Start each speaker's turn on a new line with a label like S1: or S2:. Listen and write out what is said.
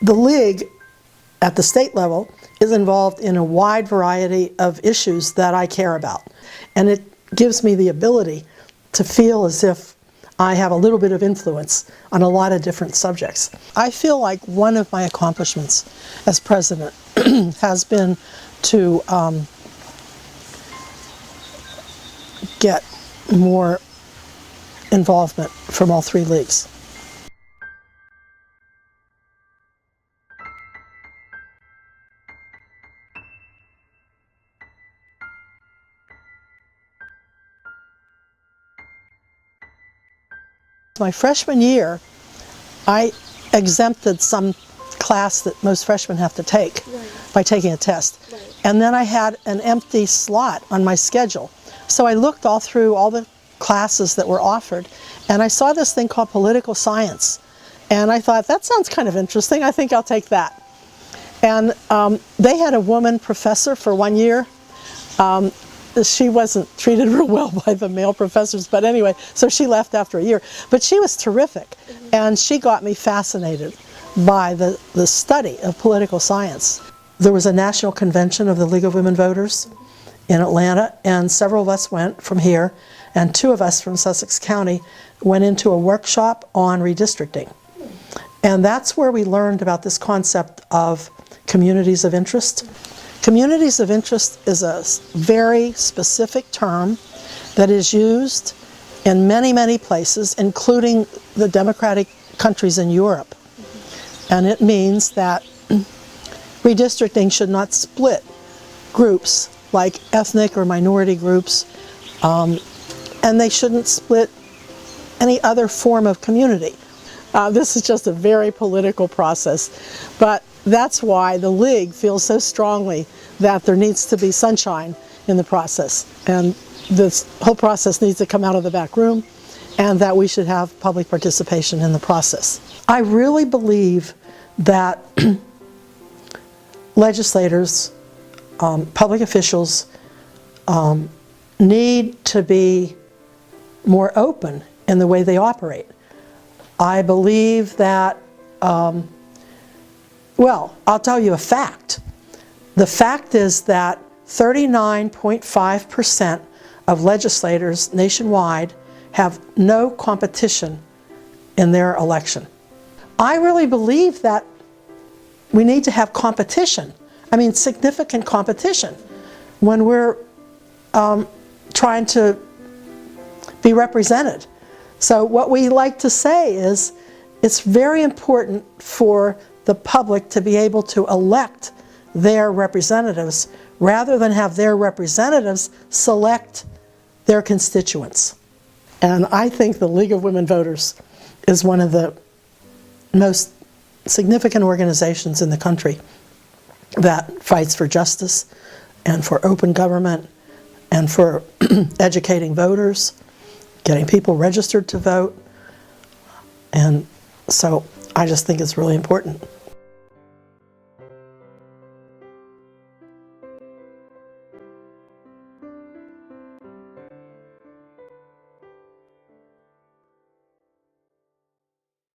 S1: The League at the state level is involved in a wide variety of issues that I care about. And it gives me the ability to feel as if I have a little bit of influence on a lot of different subjects. I feel like one of my accomplishments as president has been to get more involvement from all three leagues. My freshman year, I exempted some class that most freshmen have to take by taking a test. And then I had an empty slot on my schedule. So I looked all through all the classes that were offered, and I saw this thing called political science. And I thought, that sounds kind of interesting. I think I'll take that. And they had a woman professor for 1 year. She wasn't treated real well by the male professors, but anyway, so she left after a year. But she was terrific, and she got me fascinated by the study of political science. There was a national convention of the League of Women Voters in Atlanta, and several of us went from here, and 2 of us from Sussex County went into a workshop on redistricting. And that's where we learned about this concept of communities of interest. Communities of interest is a very specific term that is used in many, many places, including the democratic countries in Europe. And it means that redistricting should not split groups like ethnic or minority groups, and they shouldn't split any other form of community. This is just a very political process, but that's why the League feels so strongly that there needs to be sunshine in the process, and this whole process needs to come out of the back room, and that we should have public participation in the process. I really believe that legislators, public officials need to be more open in the way they operate. I believe that, well, I'll tell you a fact. The fact is that 39.5% of legislators nationwide have no competition in their election. I really believe that we need to have competition. I mean, significant competition when we're trying to be represented. So what we like to say is it's very important for the public to be able to elect their representatives rather than have their representatives select their constituents. And I think the League of Women Voters is one of the most significant organizations in the country that fights for justice and for open government and for educating voters, getting people registered to vote. And so I just think it's really important.